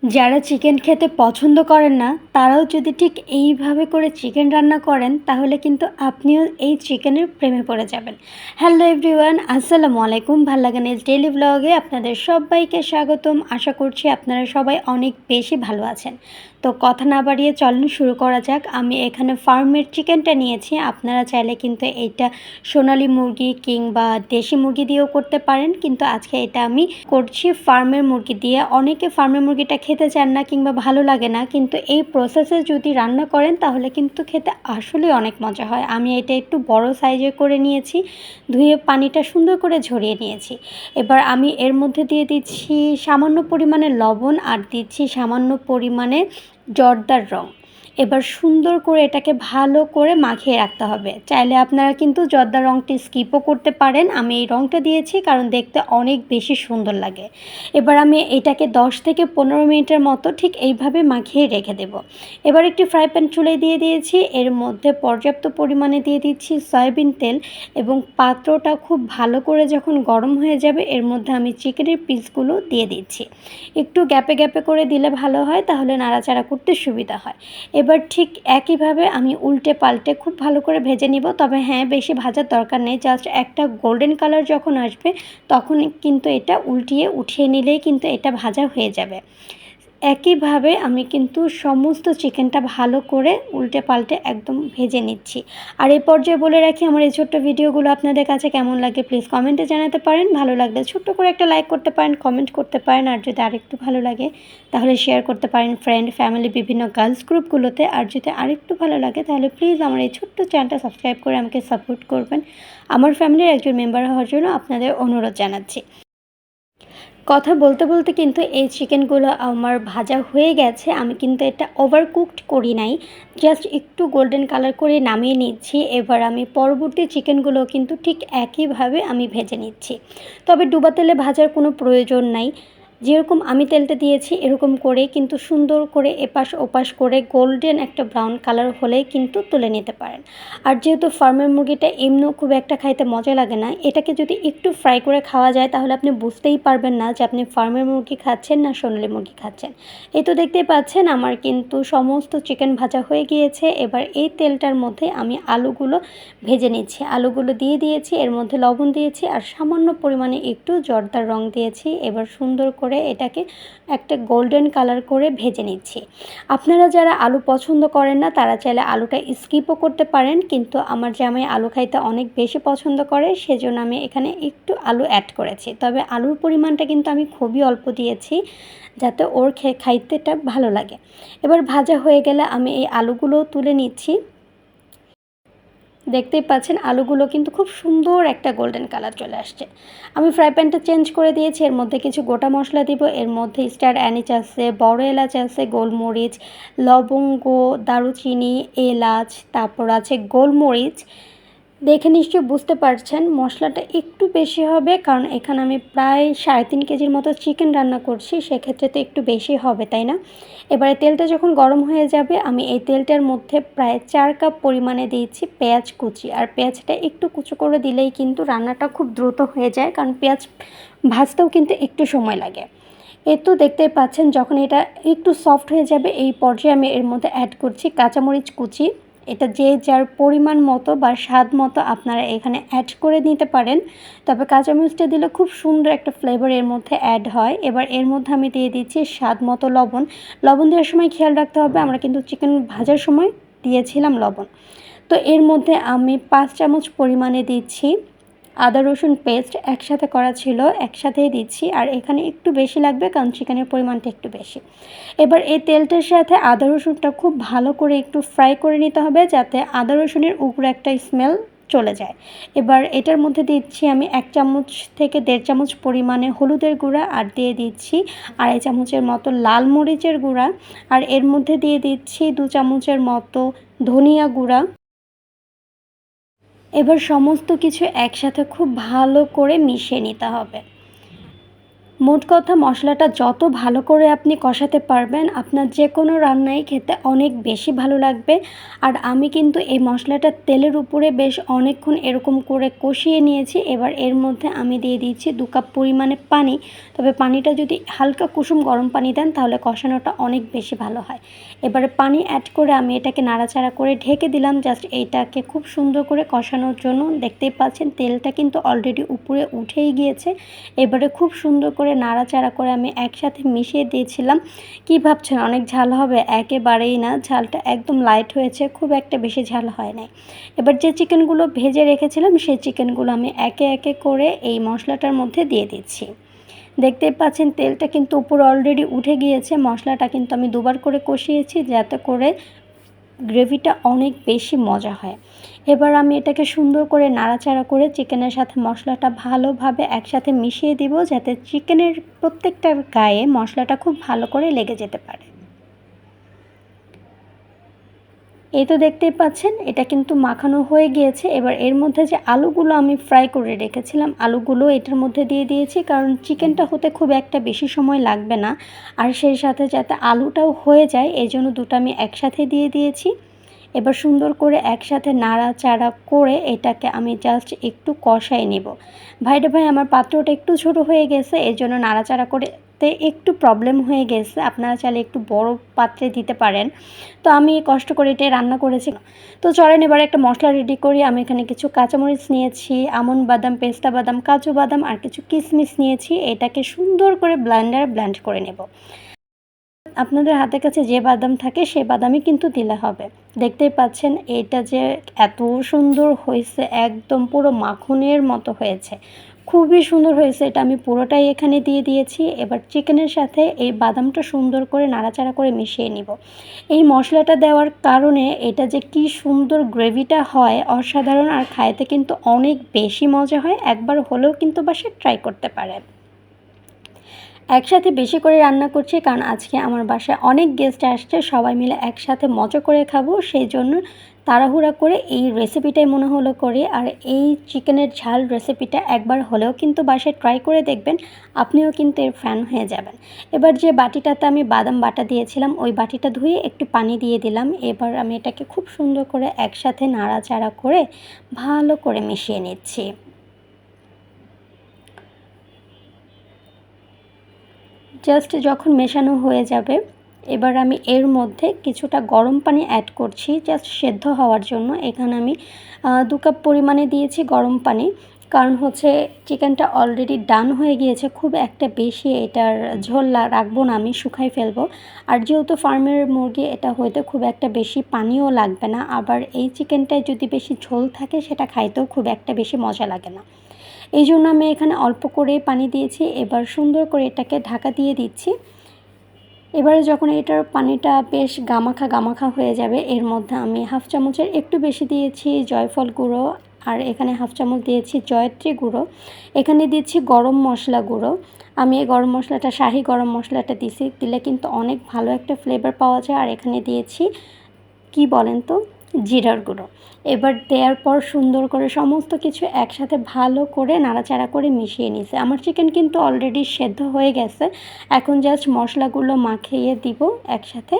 যারা চিকেন খেতে পছন্দ করেন না তারাও যদি ঠিক এইভাবে করে চিকেন রান্না করেন তাহলে কিন্তু আপনিও এই চিকেনের প্রেমে পড়ে যাবেন। হ্যালো এভরিওয়ান, আসসালামু আলাইকুম। ভাল্লাগানিজ ডেইলি ব্লগে আপনাদের সবাইকে স্বাগতম। আশা করছি আপনারা সবাই অনেক বেশি ভালো আছেন। তো কথা না বাড়িয়ে চলুন শুরু করা যাক। আমি এখানে ফার্মের চিকেনটা নিয়েছি। আপনারা চাইলে কিন্তু এইটা সোনালী মুরগি কিংবা দেশি মুরগি দিয়েও করতে পারেন, কিন্তু আজকে এটা আমি করছি ফার্মের মুরগি দিয়ে। অনেকে ফার্মের মুরগিটা খেতে চান না কিংবা ভালো লাগে না, কিন্তু এই প্রসেসে যদি রান্না করেন তাহলে কিন্তু খেতে আসলে অনেক মজা হয়। আমি এটা একটু বড় সাইজের করে নিয়েছি, ধুয়ে পানিটা সুন্দর করে ঝরিয়ে নিয়েছি। এবার আমি এর মধ্যে দিয়ে দিচ্ছি সামান্য পরিমাণে লবণ আর দিচ্ছি সামান্য পরিমাণে জর্দার রং। এবার সুন্দর করে এটাকে ভালো করে মাখিয়ে রাখতে হবে। চাইলে আপনারা কিন্তু জর্দার রঙটি স্কিপও করতে পারেন। আমি এই রঙটা দিয়েছি কারণ দেখতে অনেক বেশি সুন্দর লাগে। এবার আমি এটাকে 10 থেকে 15 মিনিটের মতো ঠিক এইভাবে মাখিয়ে রেখে দেব। এবার একটি ফ্রাই প্যান চুলায় দিয়ে দিয়েছি, এর মধ্যে পর্যাপ্ত পরিমাণে দিয়ে দিচ্ছি সয়াবিন তেল এবং পাত্রটা খুব ভালো করে যখন গরম হয়ে যাবে এর মধ্যে আমি চিকেনের পিসগুলো দিয়ে দিচ্ছি। একটু গ্যাপে গ্যাপে করে দিলে ভালো হয়, তাহলে নাড়াচাড়া করতে সুবিধা হয়। এবার ঠিক একইভাবে আমি উল্টে পাল্টে খুব ভালো করে ভেজে নিব। তবে হ্যাঁ, বেশি ভাজার দরকার নেই, জাস্ট একটা গোল্ডেন কালার যখন আসবে তখন কিন্তু এটা উঠিয়ে নিলেই কিন্তু এটা ভাজা হয়ে যাবে। একইভাবে আমি কিন্তু সমস্ত চিকেনটা ভালো করে উল্টে পাল্টে একদম ভেজে নিচ্ছি। আর এই পর্যায়ে বলে রাখি, আমার এই ছোট্ট ভিডিওগুলো আপনাদের কাছে কেমন লাগে প্লিজ কমেন্টে জানাতে পারেন। ভালো লাগলে ছোট্ট করে একটা লাইক করতে পারেন, কমেন্ট করতে পারেন, আর যদি আরেকটু ভালো লাগে তাহলে শেয়ার করতে পারেন ফ্রেন্ড, ফ্যামিলি, বিভিন্ন গার্লস গ্রুপগুলোতে। আর যদি আরেকটু ভালো লাগে তাহলে প্লিজ আমার এই ছোট্ট চ্যানেলটা সাবস্ক্রাইব করে আমাকে সাপোর্ট করবেন। আমার ফ্যামিলির একজন মেম্বার হওয়ার জন্য আপনাদের অনুরোধ জানাচ্ছি। কথা বলতে বলতে কিন্তু এই চিকেনগুলো আমার ভাজা হয়ে গেছে। আমি কিন্তু এটা ওভারকুকড করি নাই, জাস্ট একটু গোল্ডেন কালার করে নামিয়ে নিচ্ছি। এবার আমি পরবর্তী চিকেনগুলো কিন্তু ঠিক একইভাবে আমি ভেজে নিচ্ছি। তবে ডুবা তেলে ভাজার কোনো প্রয়োজন নাই। যেরকম আমি তেলটা দিয়েছি এরকম করে কিন্তু সুন্দর করে এপাশ ওপাশ করে গোল্ডেন একটা ব্রাউন কালার হলেই কিন্তু তুলে নিতে পারেন। আর যেহেতু ফার্মের মুরগিটা এমনিও খুব একটা খাইতে মজা লাগে না, এটাকে যদি একটু ফ্রাই করে খাওয়া যায় তাহলে আপনি বুঝতেই পারবেন না যে আপনি ফার্মের মুরগি খাচ্ছেন না সোনালী মুরগি খাচ্ছেন। এই তো দেখতেই পাচ্ছেন আমার কিন্তু সমস্ত চিকেন ভাজা হয়ে গিয়েছে। এবার এই তেলটার মধ্যে আমি আলুগুলো ভেজে নিচ্ছি। আলুগুলো দিয়ে দিয়েছি, এর মধ্যে লবণ দিয়েছি আর সামান্য পরিমাণে একটু জর্দার রং দিয়েছি। এবার সুন্দর করে এটাকে একটা গোল্ডেন কালার করে ভেজে নিচ্ছি। আপনারা যারা আলু পছন্দ করেন না তারা চাইলে আলুটা স্কিপও করতে পারেন, কিন্তু আমার জামাই আলু খাইতে অনেক বেশি পছন্দ করে, সেজন্য আমি এখানে একটু আলু অ্যাড করেছি। তবে আলুর পরিমাণটা কিন্তু আমি খুবই অল্প দিয়েছি যাতে ওর খাইতেটা ভালো লাগে। এবার ভাজা হয়ে গেলে আমি এই আলুগুলো তুলে নিচ্ছি। দেখতেই পাচ্ছেন আলুগুলো কিন্তু খুব সুন্দর একটা গোল্ডেন কালার চলে আসছে। আমি ফ্রাই প্যানটা চেঞ্জ করে দিয়েছি, এর মধ্যে কিছু গোটা মশলা দিব। এর মধ্যে স্টার অ্যানিচ আছে, বড় এলাচ আছে, গোলমরিচ, লবঙ্গ, দারুচিনি, এলাচ, তারপর আছে গোলমরিচ। দেখে নিশ্চয়ই বুঝতে পারছেন মশলাটা একটু বেশি হবে, কারণ এখানে আমি প্রায় 3.5 কেজির মতো চিকেন রান্না করছি, সেক্ষেত্রে তো একটু বেশি হবে, তাই না? এবারে তেলটা যখন গরম হয়ে যাবে আমি এই তেলটার মধ্যে প্রায় 4 কাপ পরিমাণে দিয়েছি পেঁয়াজ কুচি। আর পেঁয়াজটা একটু কুচো করে দিলেই কিন্তু রান্নাটা খুব দ্রুত হয়ে যায়, কারণ পেঁয়াজ ভাজতেও কিন্তু একটু সময় লাগে। এই তো দেখতেই পাচ্ছেন যখন এটা একটু সফট হয়ে যাবে এই পর্যায়ে আমি এর মধ্যে অ্যাড করছি কাঁচামরিচ কুচি। এটা যে যার পরিমাণ মতো বা স্বাদ মতো আপনারা এখানে অ্যাড করে নিতে পারেন। তবে কাঁচামরিচটা দিলে খুব সুন্দর একটা ফ্লেভার এর মধ্যে অ্যাড হয়। এবার এর মধ্যে আমি দিয়ে দিচ্ছি স্বাদ মতো লবণ। লবণ দেওয়ার সময় খেয়াল রাখতে হবে, আমরা কিন্তু চিকেন ভাজার সময় দিয়েছিলাম লবণ। তো এর মধ্যে আমি 5 চামচ পরিমাণে দিচ্ছি আদা রসুন পেস্ট, একসাথে করা ছিল, একসাথেই দিচ্ছি। আর এখানে একটু বেশি লাগবে কারণ চিকেনের পরিমাণটা একটু বেশি। এবার এই তেলটার সাথে আদা রসুনটা খুব ভালো করে একটু ফ্রাই করে নিতে হবে যাতে আদা রসুনের উগ্র একটা স্মেল চলে যায়। এবার এটার মধ্যে দিচ্ছি আমি 1 চামচ থেকে 1.5 চামচ পরিমাণে হলুদের গুঁড়া, আর দিয়ে দিচ্ছি 2.5 চামচের মতো লাল মরিচের গুঁড়া, আর এর মধ্যে দিয়ে দিচ্ছি 2 চামচের মতো ধনিয়া গুঁড়া। এবার সমস্ত কিছু একসাথে খুব ভালো করে মিশিয়ে নিতে হবে। মোট কথা মশলাটা যত ভালো করে আপনি কষাতে পারবেন আপনার যে কোনো রান্নাই খেতে অনেক বেশি ভালো লাগবে। আর আমি কিন্তু এই মশলাটা তেলের উপরে বেশ অনেকক্ষণ এরকম করে কষিয়ে নিয়েছি। এবার এর মধ্যে আমি দিয়ে দিচ্ছি 2 কাপ পরিমাণে পানি। তবে পানিটা যদি হালকা কুসুম গরম পানি দেন তাহলে কষানোটা অনেক বেশি ভালো হয়। এবারে পানি অ্যাড করে আমি এটাকে নাড়াচাড়া করে ঢেকে দিলাম জাস্ট এইটাকে খুব সুন্দর করে কষানোর জন্য। দেখতেই পাচ্ছেন তেলটা কিন্তু অলরেডি উপরে উঠেই গিয়েছে। এবারে খুব সুন্দর করে নাড়াচাড়া করে আমি একসাথে মিশিয়ে দিয়েছিলাম। কি ভাবছেন অনেক ঝাল হবে? একেবারেই না, ঝালটা একদম লাইট হয়েছে, খুব একটা বেশি ঝাল হয় নাই। এবার যে চিকেনগুলো ভেজে রেখেছিলাম সেই চিকেনগুলো আমি একে একে করে এই মশলাটার মধ্যে দিয়ে দিচ্ছি। দেখতেই পাচ্ছেন তেলটা কিন্তু উপরে অলরেডি উঠে গিয়েছে। মশলাটা কিন্তু আমি দুবার করে কষিয়েছি যাতে করে গ্রেভিটা অনেক বেশি মজা হয়। এবার আমি এটাকে সুন্দর করে নাড়াচাড়া করে চিকেনের সাথে মশলাটা ভালোভাবে একসাথে মিশিয়ে দিব যাতে চিকেনের প্রত্যেকটার গায়ে মশলাটা খুব ভালো করে লেগে যেতে পারে। এই তো দেখতেই পাচ্ছেন এটা কিন্তু মাখানো হয়ে গিয়েছে। এবার এর মধ্যে যে আলুগুলো আমি ফ্রাই করে রেখেছিলাম আলুগুলো এটার মধ্যে দিয়ে দিয়েছি, কারণ চিকেনটা হতে খুব একটা বেশি সময় লাগবে না। আর সেই সাথে যাতে আলুটাও হয়ে যায় এজন্য দুটো আমি একসাথে দিয়ে দিয়েছি। এবার সুন্দর করে একসাথে নাড়াচাড়া করে এটাকে আমি জাস্ট একটু কষাই নেব। ভাইরে ভাই আমার পাত্রটা একটু ছোট হয়ে গেছে এজন্য নাড়াচাড়া করতে একটু প্রবলেম হয়ে গেছে। আপনারা চাইলে একটু বড় পাত্রে দিতে পারেন। তো আমি কষ্ট করে এটাই রান্না করেছি। তো চলেন এবার একটা মশলা রেডি করি। আমি এখানে কিছু কাঁচামরিচ নিয়েছি, আমন্ড বাদাম, পেস্তা বাদাম, কাজু বাদাম আর কিছু কিশমিশ নিয়েছি। এটাকে সুন্দর করে ব্লেন্ড করে নেব। আপনাদের হাতের কাছে যে বাদাম থাকে সেই বাদামই কিন্তু দিলে হবে। দেখতেই পাচ্ছেন এটা যে এত সুন্দর হয়েছে, একদম পুরো মাখনের মতো হয়েছে, খুবই সুন্দর হয়েছে। এটা আমি পুরোটাই এখানে দিয়ে দিয়েছি। এবার চিকেনের সাথে এই বাদামটা সুন্দর করে নাড়াচাড়া করে মিশিয়ে নিব। এই মশলাটা দেওয়ার কারণে এটা যে কি সুন্দর গ্রেভিটা হয় অসাধারণ, আর খাইতে কিন্তু অনেক বেশি মজা হয়। একবার হলেও কিন্তু বাসায় ট্রাই করতে পারেন। একসাথে বেশি করে রান্না করছি কারণ আজকে আমার বাসায় অনেক গেস্ট আসছে, সবাই মিলে একসাথে মজা করে খাবো, সেই জন্য তাড়াহুড়া করে এই রেসিপিটাই মনে হলো করি। আর এই চিকেনের ঝাল রেসিপিটা একবার হলেও কিন্তু বাসায় ট্রাই করে দেখবেন, আপনিও কিন্তু এর ফ্যান হয়ে যাবেন। এবার যে বাটিটাতে আমি বাদাম বাটা দিয়েছিলাম ওই বাটিটা ধুয়ে একটু পানি দিয়ে দিলাম। এবার আমি এটাকে খুব সুন্দর করে একসাথে নাড়াচাড়া করে ভালো করে মিশিয়ে নিচ্ছি। জাস্ট যখন মেশানো হয়ে যাবে এবার আমি এর মধ্যে কিছুটা গরম পানি অ্যাড করছি জাস্ট সেদ্ধ হওয়ার জন্য। এখানে আমি 2 কাপ পরিমাণে দিয়েছি গরম পানি, কারণ হচ্ছে চিকেনটা অলরেডি ডান হয়ে গিয়েছে, খুব একটা বেশি এটার ঝোল রাখবো না, আমি শুকাই ফেলবো। আর যেহেতু ফার্মের মুরগি এটা হইতে খুব একটা বেশি পানিও লাগবে না, আবার এই চিকেনটায় যদি বেশি ঝোল থাকে সেটা খাইতেও খুব একটা বেশি মজা লাগে না। এই জন্য আমি এখানে অল্প করে পানি দিয়েছি। এবার সুন্দর করে এটাকে ঢাকা দিয়ে দিচ্ছি। এবারে যখন এটার পানিটা বেশ গামাখা গামাখা হয়ে যাবে এর মধ্যে আমি হাফ চামচের একটু বেশি দিয়েছি জয়ফল গুঁড়ো, আর এখানে হাফ চামচ দিয়েছি জয়ত্রী গুঁড়ো, এখানে দিচ্ছি গরম মশলা গুঁড়ো। আমি এই গরম মশলাটা শাহি গরম মশলাটা দিলে কিন্তু অনেক ভালো একটা ফ্লেভার পাওয়া যায়। আর এখানে দিয়েছি কি বলেন তো জিরার গুঁড়ো। এবার দেওয়ার পর সুন্দর করে সমস্ত কিছু একসাথে ভালো করে নাড়াচাড়া করে মিশিয়ে নিয়েছে। আমার চিকেন কিন্তু অলরেডি সেদ্ধ হয়ে গেছে, এখন জাস্ট মশলাগুলো মাখিয়ে দিব একসাথে।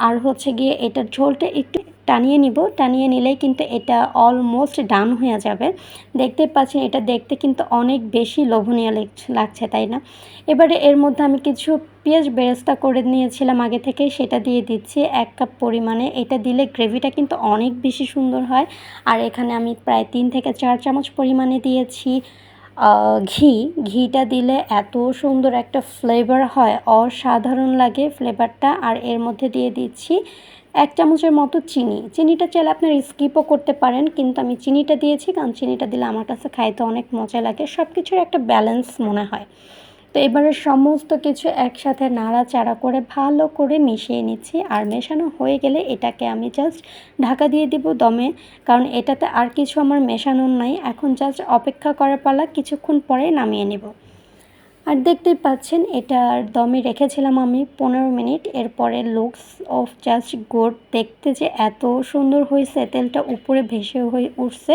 আর হচ্ছে গিয়ে এটার ঝোলটা একটু টানিয়ে নিব, টানিয়ে নিলেই কিন্তু এটা অলমোস্ট ডান হয়ে যাবে। দেখতে পাচ্ছেন এটা দেখতে কিন্তু অনেক বেশি লোভনীয় লাগছে, তাই না? এবারে এর মধ্যে আমি কিছু পেঁয়াজ বেরেস্তা করে নিয়েছিলাম আগে থেকে, সেটা দিয়ে দিচ্ছি 1 কাপ পরিমাণে। এটা দিলে গ্রেভিটা কিন্তু অনেক বেশি সুন্দর হয়। আর এখানে আমি প্রায় 3 থেকে 4 চামচ পরিমাণে দিয়েছি ঘিটা দিলে এত সুন্দর একটা ফ্লেভার হয়, অসাধারণ লাগে ফ্লেভারটা। আর এর মধ্যে দিয়ে দিচ্ছি 1 চামচের মতো চিনিটা চাইলে আপনারা স্কিপও করতে পারেন, কিন্তু আমি চিনিটা দিয়েছি কারণ চিনিটা দিলে আমার কাছে খাইতে অনেক মজা লাগে, সব কিছুর একটা ব্যালেন্স মনে হয়। তো এবারে সমস্ত কিছু একসাথে নাড়াচাড়া করে ভালো করে মিশিয়ে নিচ্ছি। আর মেশানো হয়ে গেলে এটাকে আমি জাস্ট ঢাকা দিয়ে দিব দমে, কারণ এটাতে আর কিছু আমার মেশানোর নাই। এখন জাস্ট অপেক্ষা করার পালা, কিছুক্ষণ পরে নামিয়ে নেব। আর দেখতেই পাচ্ছেন এটার দমে রেখেছিলাম আমি 15 মিনিট। এরপরে লুকস অফ জাস্ট গুড, দেখতে যে এত সুন্দর হয়েছে, তেলটা উপরে ভেসে হয়ে উঠছে,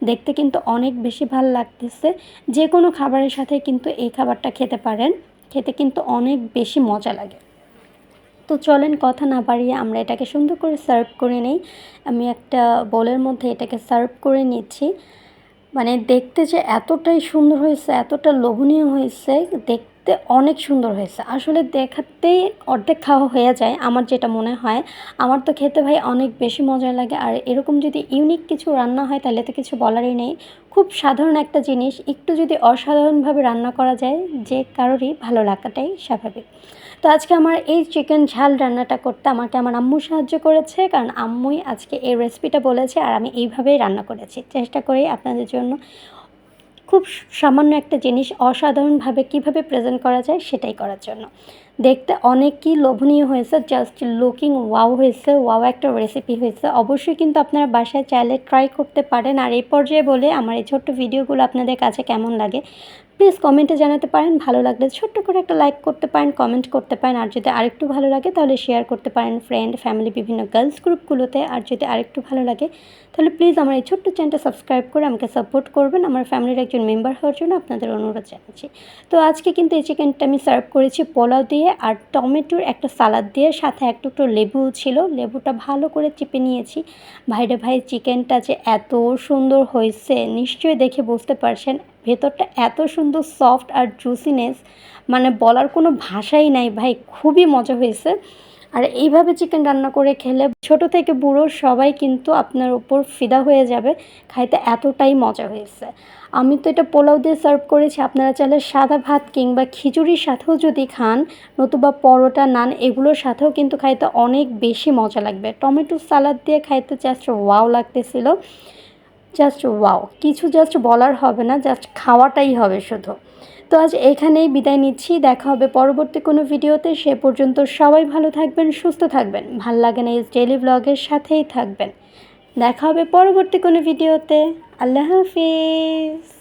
দেখতে কিন্তু অনেক বেশি ভালো লাগতেছে। যে কোনো খাবারের সাথে কিন্তু এই খাবারটা খেতে পারেন, খেতে কিন্তু অনেক বেশি মজা লাগে। তো চলেন কথা না বাড়িয়ে আমরা এটাকে সুন্দর করে সার্ভ করে নিই। আমি একটা বোলের মধ্যে এটাকে সার্ভ করে নিচ্ছি। মানে দেখতে যে এতটাই সুন্দর হয়েছে, এতটা লোভনীয় হয়েছে, দেখতে অনেক সুন্দর হয়েছে। আসলে দেখাতেই অর্ধেক খাওয়া হয়ে যায় আমার যেটা মনে হয়। আমার তো খেতে ভাই অনেক বেশি মজা লাগে। আর এরকম যদি ইউনিক কিছু রান্না হয় তাহলে তো কিছু বলারই নেই। খুব সাধারণ একটা জিনিস একটু যদি অসাধারণভাবে রান্না করা যায়, যে কারোরই ভালো লাগাটাই স্বাভাবিক। তো আজকে আমার এই চিকেন ঝাল রান্নাটা করতে আমাকে আমার আম্মু সাহায্য করেছে, কারণ আম্মুই আজকে এই রেসিপিটা বলেছে আর আমি এইভাবেই রান্না করেছি। চেষ্টা করি আপনাদের জন্য খুব সামান্য একটা জিনিস অসাধারণভাবে কীভাবে প্রেজেন্ট করা যায় সেটাই করার জন্য। দেখতে অনেকই লোভনীয় হয়েছে, জাস্ট লুকিং ওয়াও হয়েছে, ওয়াও একটা রেসিপি হয়েছে। অবশ্যই কিন্তু আপনারা বাসায় চাইলে ট্রাই করতে পারেন। আর এই পর্যায়ে বলে আমার এই ছোট্ট ভিডিওগুলো আপনাদের কাছে কেমন লাগে প্লিজ কমেন্টে জানাতে পারেন। ভালো লাগলে ছোট্ট করে একটা লাইক করতে পারেন, কমেন্ট করতে পারেন। আর যদি আরেকটু ভালো লাগে তাহলে শেয়ার করতে পারেন ফ্রেন্ড, ফ্যামিলি, বিভিন্ন গার্লস গ্রুপগুলোতে। আর যদি আরেকটু ভালো লাগে তাহলে প্লিজ আমার এই ছোট্ট চ্যানেলটা সাবস্ক্রাইব করে আমাকে সাপোর্ট করবেন। আমার ফ্যামিলির একজন মেম্বার হওয়ার জন্য আপনাদের অনুরোধ জানাচ্ছি। তো আজকে কিন্তু এই চিকেনটা আমি সার্ভ করেছি পোলাও দিয়ে আর টমেটোর একটা সালাদ দিয়ে, সাথে এক টুকরো লেবু ছিল, লেবুটা ভালো করে চিপে নিয়েছি। ভাইরে ভাই, চিকেনটা যে এত সুন্দর হয়েছে নিশ্চয়ই দেখে বুঝতে পারছেন। ভেতরটা এত সুন্দর সফট আর জুসিনেস, মানে বলার কোনো ভাষাই নাই ভাই, খুবই মজা হয়েছে। আর এইভাবে চিকেন রান্না করে খেলে ছোট থেকে বুড়ো সবাই কিন্তু আপনার উপর ফিদা হয়ে যাবে, খাইতে এতটাই মজা হয়েছে। আমি তো এটা পোলাও দিয়ে সার্ভ করেছি, আপনারা চাইলে সাদা ভাত কিংবা খিচুড়ির সাথেও যদি খান, নতুবা পরোটা, নান এগুলোর সাথেও কিন্তু খাইতে অনেক বেশি মজা লাগবে। টমেটো সালাদ দিয়ে খাইতে জাস্ট ওয়াও লাগতেছিল, জাস্ট ওয়াও, কিছু জাস্ট বলার হবে না, জাস্ট খাওয়াটাই হবে শুধু। তো আজ এখানেই বিদায় নিচ্ছি, দেখা হবে পরবর্তী কোনো ভিডিওতে। সে পর্যন্ত সবাই ভালো থাকবেন, সুস্থ থাকবেন, ভাল লাগে না এই ডেইলি ব্লগের সাথেই থাকবেন। দেখা হবে পরবর্তী কোনো ভিডিওতে। আল্লাহ হাফিজ।